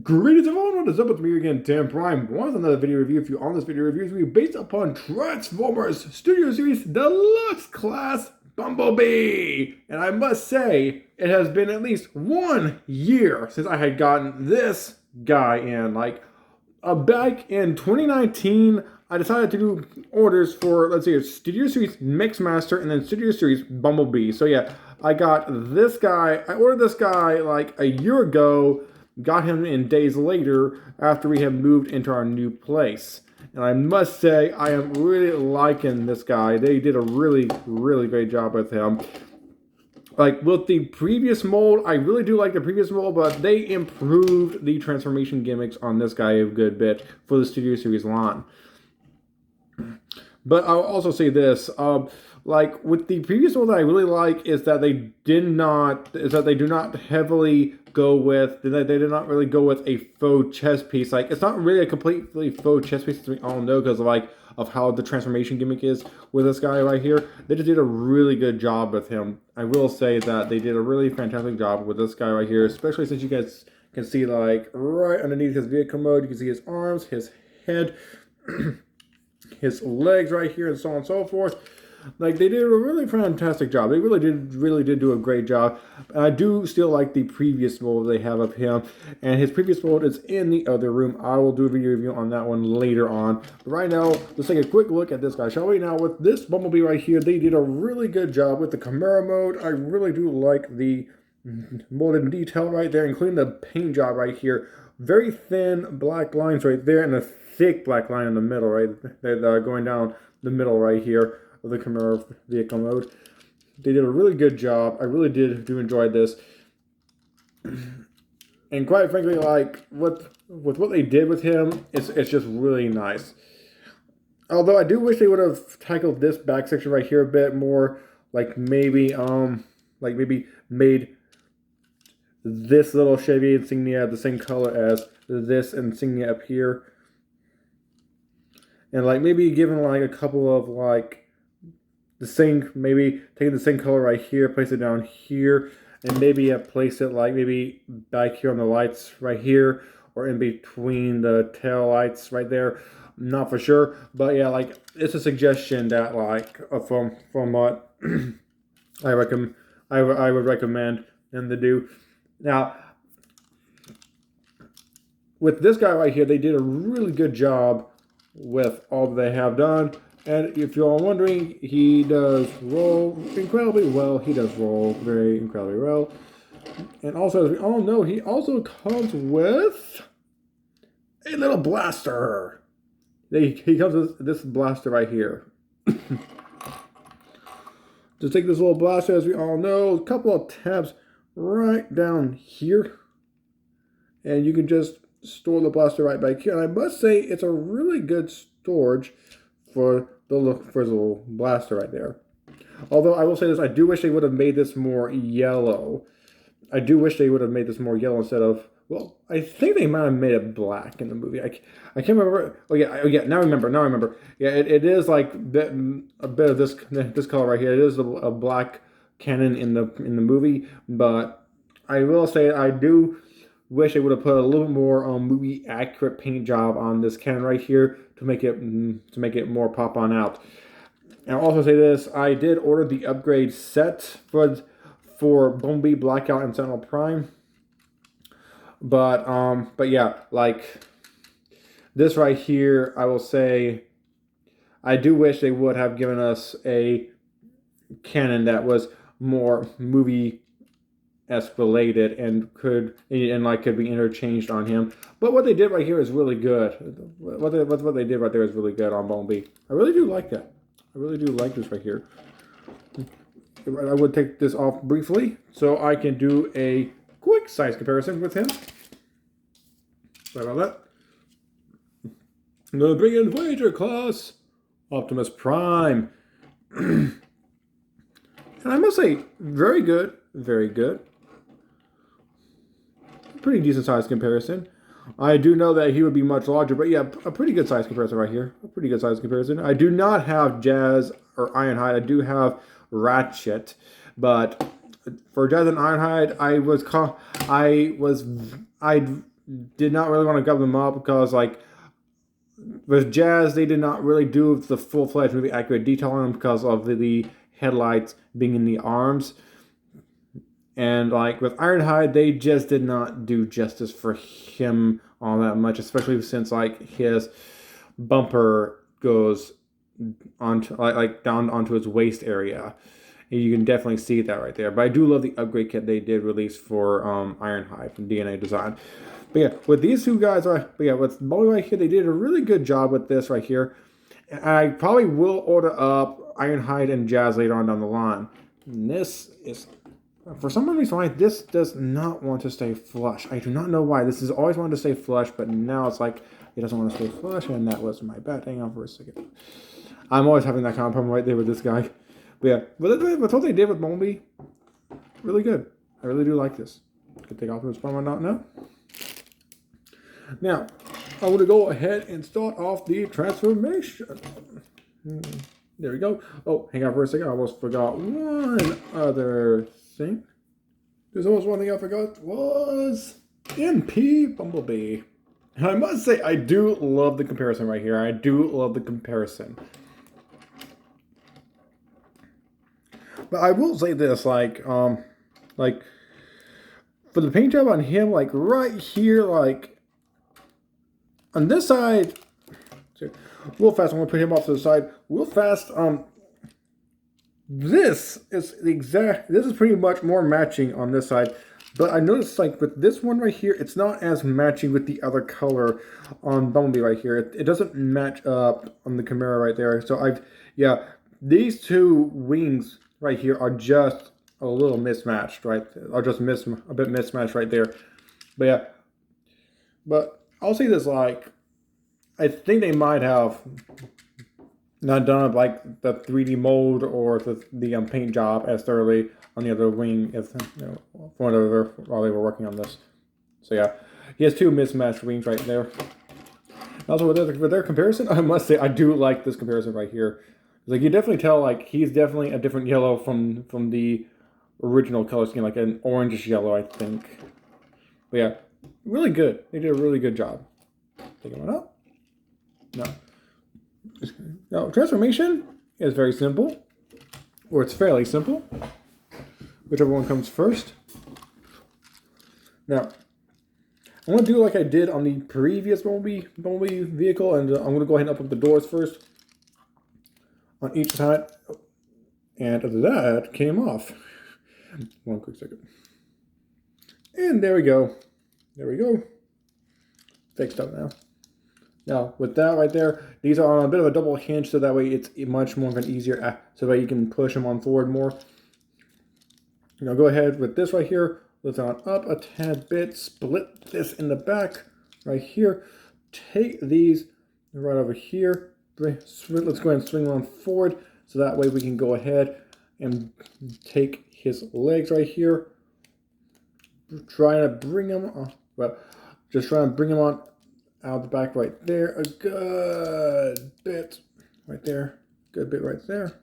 Greetings everyone, what is up with me again, Tim Prime? Once another video review for you. On this video review is based upon Transformers Studio Series Deluxe Class Bumblebee. And I must say, it has been at least 1 year since I had gotten this guy in. Back in 2019, I decided to do orders for, let's see, a Studio Series Mixmaster and then Studio Series Bumblebee. So yeah, I got this guy, I ordered this guy like a year ago, got him in days later after we have moved into our new place. And I must say, I am really liking this guy. They did a really, really great job with him. Like with the previous mold, I really do like the previous mold, but they improved the transformation gimmicks on this guy a good bit for the Studio Series line. But I'll also say this, like with the previous one that I really like is that they do not heavily go with, they did not really go with a faux chest piece. Like it's not really a completely faux chest piece, as we all know, because of how the transformation gimmick is with this guy right here. They just did a really good job with him. I will say that they did a really fantastic job with this guy right here, especially since you guys can see like right underneath his vehicle mode, you can see his arms, his head, his legs right here, and so on and so forth. Like they did a really fantastic job. They really did do a great job. I do still like the previous mold they have of him, and his previous mold is in the other room. I will do a video review on that one later on. But right now, let's take a quick look at this guy, shall we? Now with this Bumblebee right here, they did a really good job with the Chimera mode. I really do like the molded detail right there, including the paint job right here. Very thin black lines right there, and a thick black line in the middle, right? They're going down the middle right here of the Chimera vehicle mode. They did a really good job. I really do enjoy this. And quite frankly, like with what they did with him, it's just really nice. Although I do wish they would have tackled this back section right here a bit more, like maybe made this little Chevy insignia the same color as this insignia up here. And like maybe given like a couple of like the same, maybe taking the same color right here, place it down here, and maybe place it like maybe back here on the lights right here, or in between the tail lights right there. Not for sure, but yeah, like it's a suggestion that like from what I would recommend them to do. Now with this guy right here, they did a really good job with all that they have done. And if you're all wondering, he does roll incredibly well. He does roll very incredibly well. And also, as we all know, he also comes with a little blaster. He comes with this blaster right here. To take this little blaster, as we all know, a couple of tabs right down here. And you can just store the blaster right back here. And I must say, it's a really good storage for the little blaster right there. Although I will say this, I do wish they would have made this more yellow. I do wish they would have made this more yellow instead of, well, I think they might have made it black in the movie. I can't remember. Oh yeah, now I remember. Yeah, it is like a bit of this color right here. It is a black cannon in the movie, but I will say I do wish they would have put a little more movie accurate paint job on this cannon right here to make it more pop on out. And I'll also say this: I did order the upgrade set for Bumblebee, Blackout, and Sentinel Prime. But yeah, like this right here, I will say I do wish they would have given us a cannon that was more movie related and could be interchanged on him. But what they did right here is really good. What they did right there is really good on Bumblebee. I really do like that. I really do like this right here. I would take this off briefly so I can do a quick size comparison with him. Sorry about that. I'm going to bring in Voyager class Optimus Prime. And I must say, very good. Very good. Pretty decent size comparison. I do know that he would be much larger, but yeah, a pretty good size comparison right here. A pretty good size comparison. I do not have Jazz or Ironhide. I do have Ratchet, but for Jazz and Ironhide, I did not really want to cover them up because, like, with Jazz, they did not really do the full-fledged movie accurate detail on them because of the headlights being in the arms. And like with Ironhide, they just did not do justice for him all that much, especially since like his bumper goes onto like down onto his waist area. And you can definitely see that right there. But I do love the upgrade kit they did release for Ironhide from DNA Design. But yeah, with these two guys, with Bumblebee right here, they did a really good job with this right here. And I probably will order up Ironhide and Jazz later on down the line. And this is, for some reason why, this does not want to stay flush. I do not know why. This has always wanted to stay flush, but now it's like it doesn't want to stay flush, and that was my bad. Hang on for a second. I'm always having that kind of problem right there with this guy. But yeah, but what they did with Bumblebee, really good. I really do like this. Could take off this problem or not now. Now, I'm going to go ahead and start off the transformation. There we go. Oh, hang on for a second. I almost forgot one other thing. There's almost one thing I forgot was MP Bumblebee. And I must say, I do love the comparison right here. I do love the comparison. But I will say this, like for the paint job on him, like right here, like on this side, real fast, I'm gonna put him off to the side. Real fast, this is pretty much more matching on this side. But I noticed like with this one right here, it's not as matching with the other color on Bumblebee right here. It doesn't match up on the Chimera right there. So these two wings right here are just a little mismatched, right? Are just a bit mismatched right there. But yeah, but I'll say this, like, I think they might have not done like the 3D mold or the paint job as thoroughly on the other wing as while they were working on this. So yeah, he has two mismatched wings right there. Also with their comparison, I must say I do like this comparison right here. Like you definitely tell like he's definitely a different yellow from the original color scheme, like an orangish yellow, I think. But yeah, really good. They did a really good job. Taking one up. No, transformation is very simple, or it's fairly simple, whichever one comes first. Now, I'm going to do like I did on the previous Bumblebee vehicle, and I'm going to go ahead and open up the doors first on each side, and that came off. One quick second. And there we go. There we go. Fixed up now. Now, with that right there, these are on a bit of a double hinge, so that way it's much more of an easier, so that you can push them on forward more. Now, go ahead with this right here, lift on up a tad bit, split this in the back right here. Take these right over here. Let's go ahead and swing one forward, so that way we can go ahead and take his legs right here. Trying to bring them on, just trying to bring them on out of the back right there. A good bit right there. Good bit right there.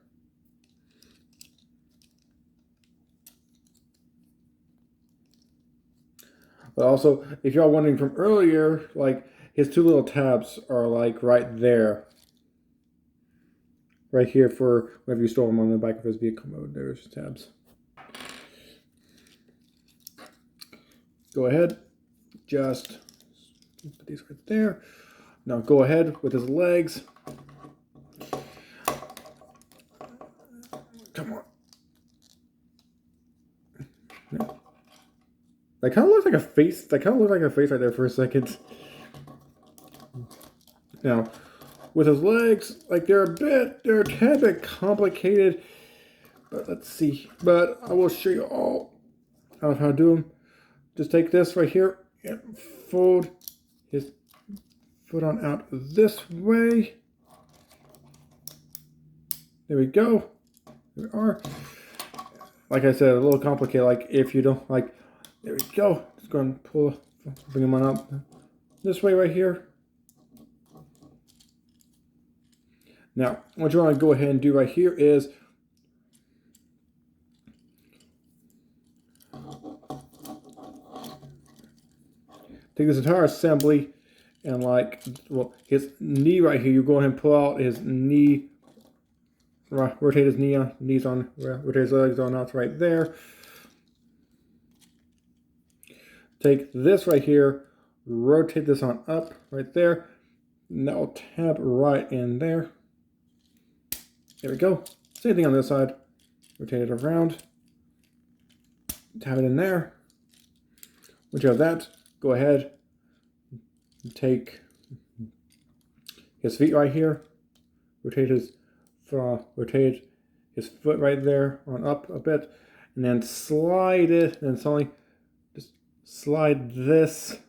But also, if y'all wondering from earlier, like his two little tabs are like right there. Right here for whenever you store them on the back of his vehicle mode. There's tabs. Go ahead. Just put these right there. Now go ahead with his legs. Come on. No. That kind of looks like a face. That kind of looks like a face right there for a second. Now, with his legs, like they're a tad bit complicated. But let's see. But I will show you all how to do them. Just take this right here and fold his foot on out this way. There we go. There we are. Like I said, a little complicated. Like if you don't like, there we go. Just go and bring him on up this way right here. Now, what you want to go ahead and do right here is take this entire assembly and like, well, his knee right here, you go ahead and pull out his knee, rotate his knees on, rotate his legs on out right there. Take this right here, rotate this on up right there. Now tab right in there. There we go. Same thing on this side. Rotate it around. Tab it in there. Once you have that, go ahead. Take his feet right here. Rotate his foot right there on up a bit, and then slide it. And suddenly, just slide this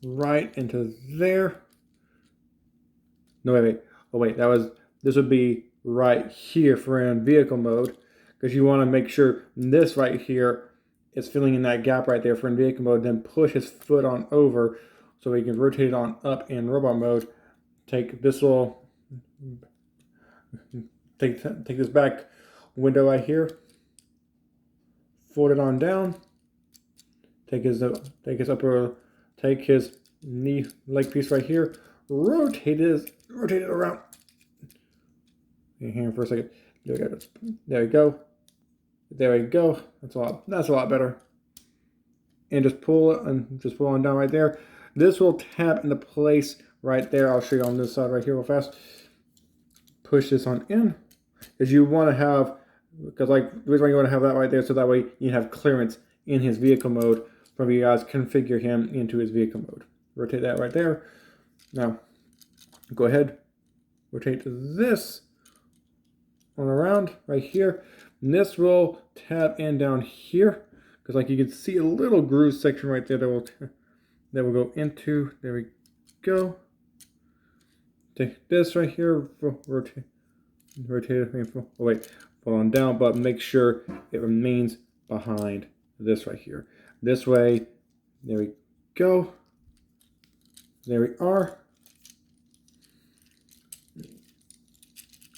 right into there. No, wait. Oh, wait. This would be right here for in vehicle mode, because you want to make sure this right here is filling in that gap right there for in vehicle mode. Then push his foot on over so we can rotate it on up in robot mode. Take this take this back window right here. Fold it on down. Take his knee leg piece right here. Rotate it around. Hang on for a second. There we go. There we go. That's a lot better. And just pull it and just pull on down right there. This will tap into place right there. I'll show you on this side right here real fast. Push this on in, because you want to have, because like the reason why you want to have that right there, so that way you have clearance in his vehicle mode from you guys configure him into his vehicle mode. Rotate that right there. Now, go ahead, rotate this on around right here. And this will tap in down here, because like you can see a little groove section right there that will go into. There we go. Take this right here, rotate it. Oh wait, pull on down, but make sure it remains behind this right here. This way, there we go. There we are.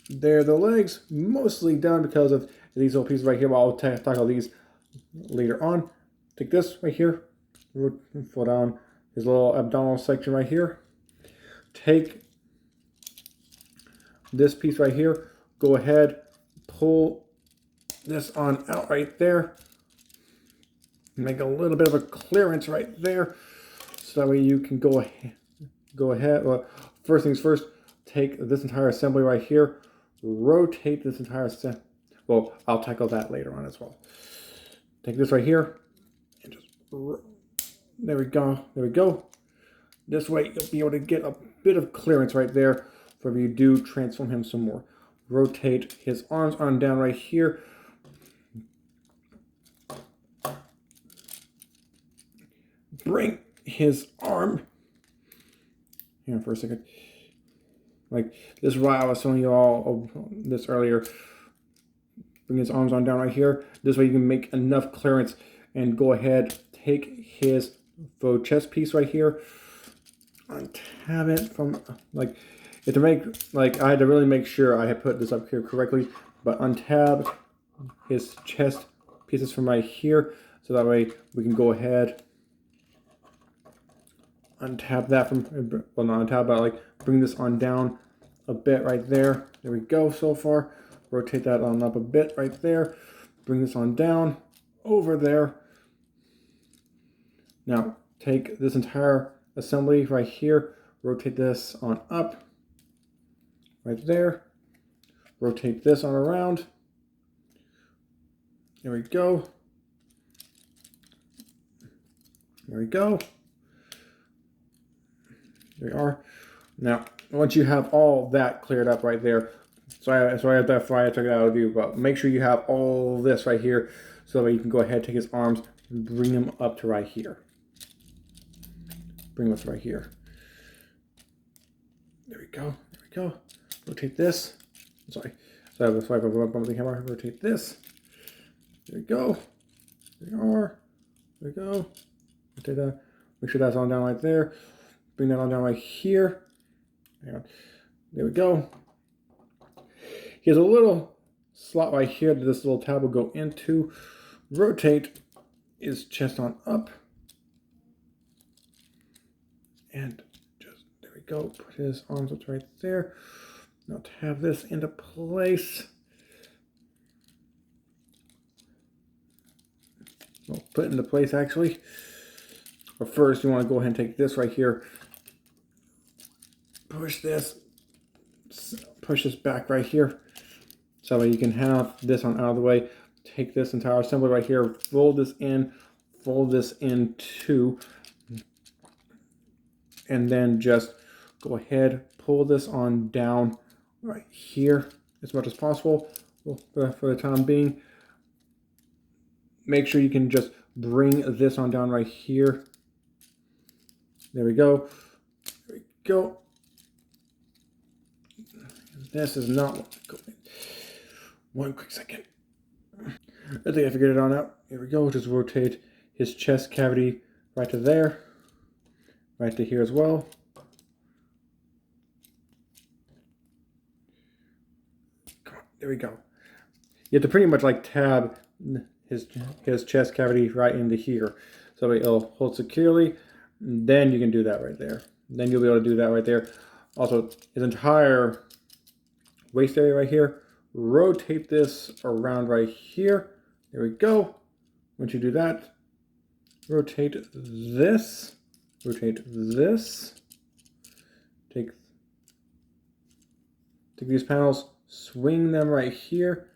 There are the legs, mostly done because of these little pieces right here, but I'll tackle these later on. Take this right here, pull down his little abdominal section right here. Take this piece right here, go ahead, pull this on out right there. Make a little bit of a clearance right there, so that way you can go ahead. Well, first things first, take this entire assembly right here, rotate this entire assembly. Well, I'll tackle that later on as well. Take this right here, and just, there we go. This way you'll be able to get a bit of clearance right there for when you do transform him some more. Rotate his arms on down right here. Bring his arm. Hang on for a second. Like this is why I was telling you all this earlier. Bring his arms on down right here. This way you can make enough clearance and go ahead, take his faux chest piece right here. Untab it from like. To make, like, I had to really make sure I had put this up here correctly, but untab his chest pieces from right here, so that way we can go ahead, untab that from, well not untab, but like bring this on down a bit right there. There we go so far. Rotate that on up a bit right there. Bring this on down over there. Now take this entire assembly right here, rotate this on up. Right there. Rotate this on around. There we go. There we go. There we are. Now, once you have all that cleared up right there, so I have that fly, I took it out of view, but make sure you have all this right here so that you can go ahead, take his arms, and bring him up to right here. Bring this right here. There we go. There we go. Rotate this. Sorry. So I have a swipe of the camera. Rotate this. There we go. There we are. There we go. Rotate that. Make sure that's on down right there. Bring that on down right here. Hang on. There we go. He has a little slot right here that this little tab will go into. Rotate his chest on up. And just, there we go, put his arms up right there. Now to have this into place. We'll put it into place actually. But first you want to go ahead and take this right here. Push this back right here. So that you can have this on out of the way. Take this entire assembly right here, fold this in two, and then just go ahead, pull this on down right here as much as possible for the time being. Make sure you can just bring this on down right here. There we go. There we go. This is not one quick second. I think I figured it on out. Here we go. Just rotate his chest cavity right to there. Right to here as well. Come on, there we go. You have to pretty much like tab his chest cavity right into here. So it'll hold securely. Then you can do that right there. Then you'll be able to do that right there. Also, his entire waist area right here. Rotate this around right here. There we go. Once you do that, rotate this. Rotate this. Take these panels, swing them right here.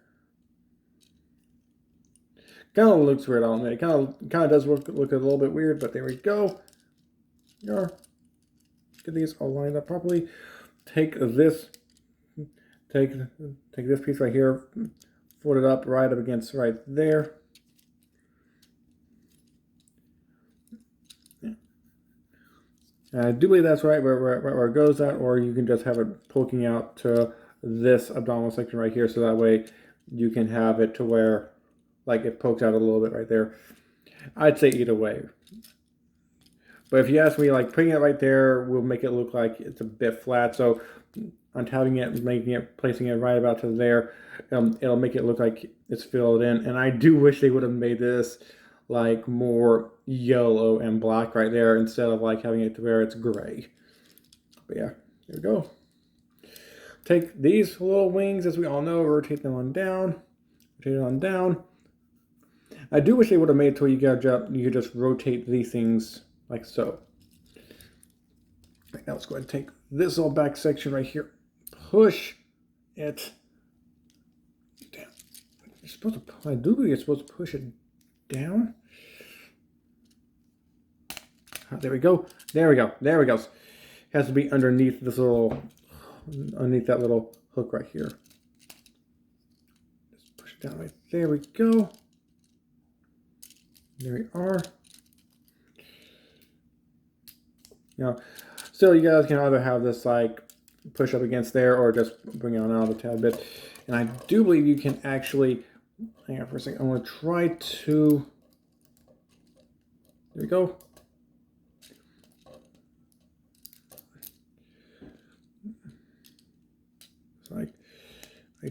Kind of looks weird on it. It kind of does look a little bit weird, but there we go. Get these all lined up properly. Take this piece right here, fold it up right up against right there. And I do believe that's right where it goes at, or you can just have it poking out to this abdominal section right here, so that way you can have it to where like it pokes out a little bit right there. I'd say either way. But if you ask me, like putting it right there will make it look like it's a bit flat. So untabbing it, placing it right about to there, it'll make it look like it's filled in. And I do wish they would have made this like more yellow and black right there instead of like having it to where it's gray. But yeah, there we go. Take these little wings, as we all know, rotate them on down, rotate it on down. I do wish they would have made it to where you could just rotate these things like so. Right, now let's go ahead and take this little back section right here, push it down. You're supposed to, I do believe you're supposed to push it down. There we go. There we go. There we go. It has to be underneath this little, underneath that little hook right here. Just push it down right there. We go. There we are. Now, still, you guys can either have this like push up against there or just bring it on out a tad bit. And I do believe you can actually, hang on for a second. I want to try to, there we go. Like, I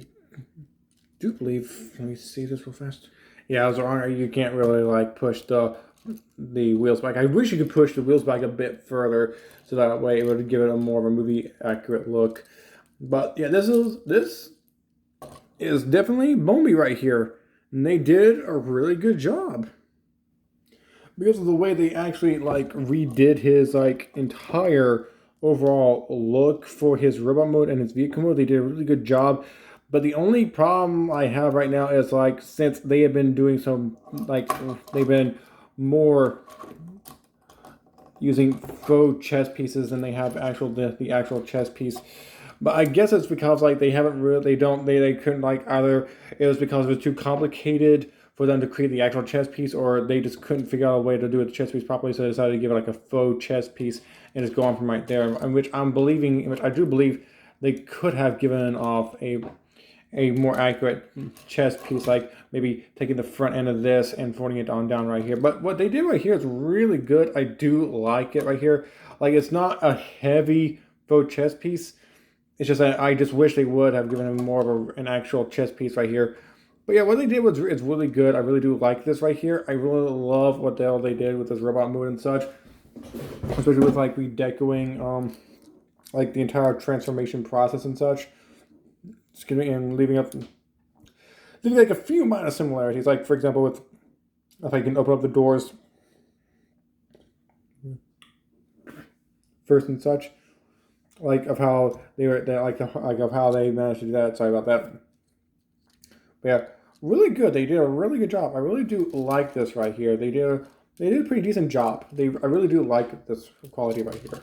do believe, let me see this real fast. Yeah, I was wrong. You can't really like push the wheels back. I wish you could push the wheels back a bit further so that way it would give it a more of a movie accurate look. But yeah, this is definitely Bumblebee right here. And they did a really good job. Because of the way they actually like redid his like entire overall look for his robot mode and his vehicle mode, they did a really good job. But the only problem I have right now is like, since they have been doing some like, they've been more using faux chess pieces than they have the actual chess piece. But I guess it's because like they couldn't like, either it was because it was too complicated for them to create the actual chess piece, or they just couldn't figure out a way to do the chess piece properly, so they decided to give it like a faux chess piece and just go on from right there. In which I do believe they could have given off a more accurate chess piece, like maybe taking the front end of this and folding it on down right here. But what they did right here is really good. I do like it right here. Like, it's not a heavy faux chess piece. It's just that I just wish they would have given him more of an actual chess piece right here. But yeah, what they did was it's really good. I really do like this right here. I really love what the hell they did with this robot mode and such, especially with like redecoing like the entire transformation process and such. Excuse me, and leaving like a few minor similarities. Like for example, with if I can open up the doors first and such, like of how they were, like of how they managed to do that. Sorry about that. But yeah, really good. They did a really good job. I really do like this right here. They did a pretty decent job. I really do like this quality right here.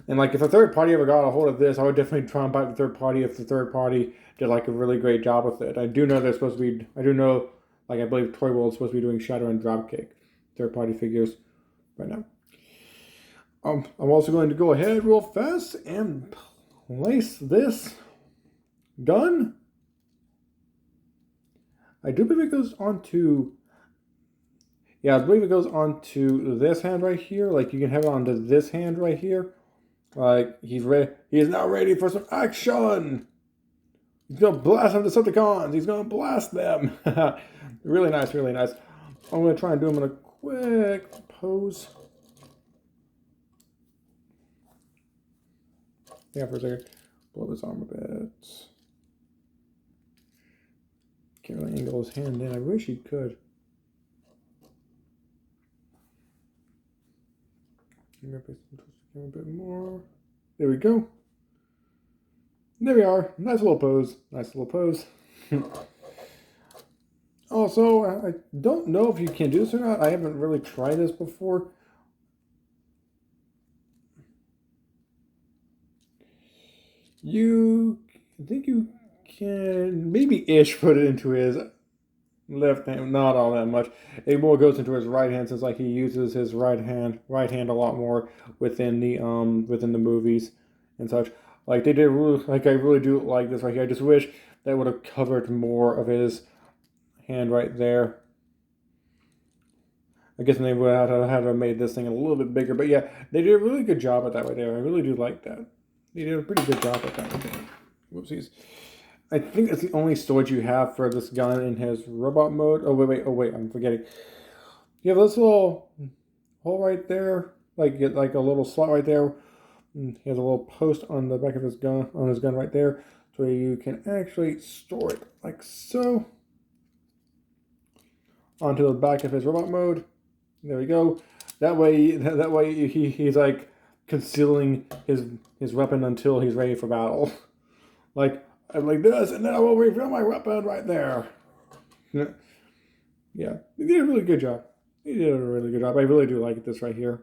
And like if a third party ever got a hold of this, I would definitely try and buy the third party if the third party did like a really great job with it. I do know they're supposed to be. I do know, like I believe Toy World is supposed to be doing Shadow and Dropkick third party figures right now. I'm also going to go ahead real fast and place this gun. I do believe it goes onto. Yeah, I believe it goes onto this hand right here. Like you can have it onto this hand right here. Like he's ready. He is now ready for some action. He's gonna blast some Decepticons. He's gonna blast them. Really nice, really nice. I'm gonna try and do him in a quick pose. Yeah, for a second. Blow his arm a bit. Can't really angle his hand in. I wish he could. Maybe a bit more. There we go. There we are. Nice little pose. Nice little pose. Also, I don't know if you can do this or not. I haven't really tried this before. I think you can maybe ish put it into his left hand, not all that much. It more goes into his right hand since like he uses his right hand a lot more within the movies and such. Like they did really, like I really do like this right here. I just wish they would have covered more of his hand right there. I guess they would have made this thing a little bit bigger. But yeah, they did a really good job at that right there. I really do like that. They did a pretty good job at that right there. Whoopsies. I think that's the only storage you have for this gun in his robot mode. Oh wait, I'm forgetting. You have this little hole right there, like a little slot right there. He has a little post on the back of his gun, right there, so you can actually store it like so onto the back of his robot mode. There we go. That way he's like concealing his weapon until he's ready for battle. Like this, and then I will reveal my weapon right there. Yeah, they did a really good job. They did a really good job. I really do like this right here.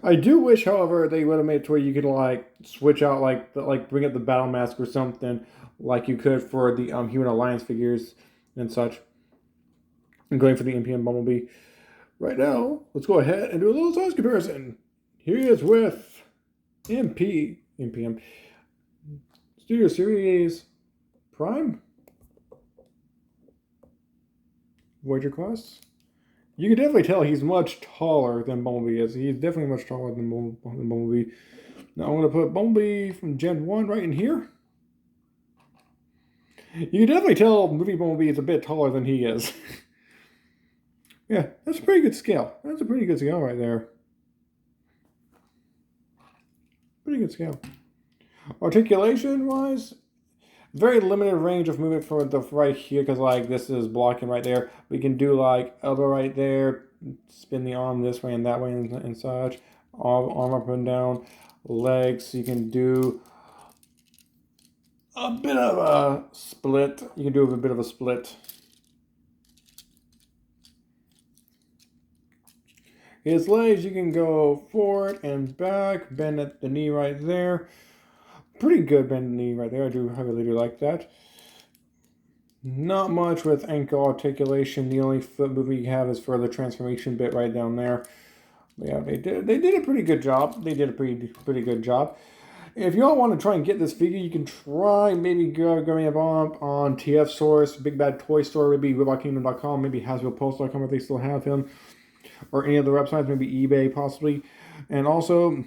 I do wish, however, they would have made it to where you could like switch out like bring up the battle mask or something like you could for the Human Alliance figures and such. I'm going for the NPM Bumblebee. Right now, let's go ahead and do a little size comparison. Here he is with NPM Studio Series Prime Voyager class. You can definitely tell he's much taller than Bumblebee is. He's definitely much taller than Bumblebee. Now I'm going to put Bumblebee from Gen 1 right in here. You can definitely tell movie Bumblebee is a bit taller than he is. Yeah, that's a pretty good scale. That's a pretty good scale right there. Pretty good scale. Articulation-wise, very limited range of movement for the right here because like this is blocking right there. We can do like elbow right there, spin the arm this way and that way and such. Arm up and down, legs. You can do a bit of a split. You can do a bit of a split. His legs, you can go forward and back, bend at the knee right there. Pretty good bend knee right there. I really do like that. Not much with ankle articulation. The only foot movement you have is for the transformation bit right down there. But yeah, they did a pretty good job. They did a pretty good job. If y'all want to try and get this figure, you can try maybe going up on TF Source, Big Bad Toy Store, maybe RobotKingdom.com, maybe HasbroPulse.com if they still have him, or any other websites, maybe eBay possibly. And also,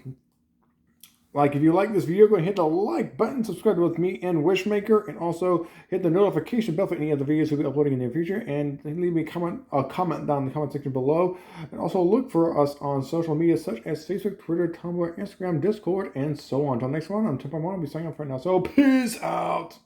If you like this video, go ahead and hit the like button, subscribe with me and Wishmaker, and also hit the notification bell for any other videos we'll be uploading in the future. And leave me a comment down in the comment section below. And also look for us on social media such as Facebook, Twitter, Tumblr, Instagram, Discord, and so on. Until next one, I'm Temple One. I'll be signing off right now. So peace out.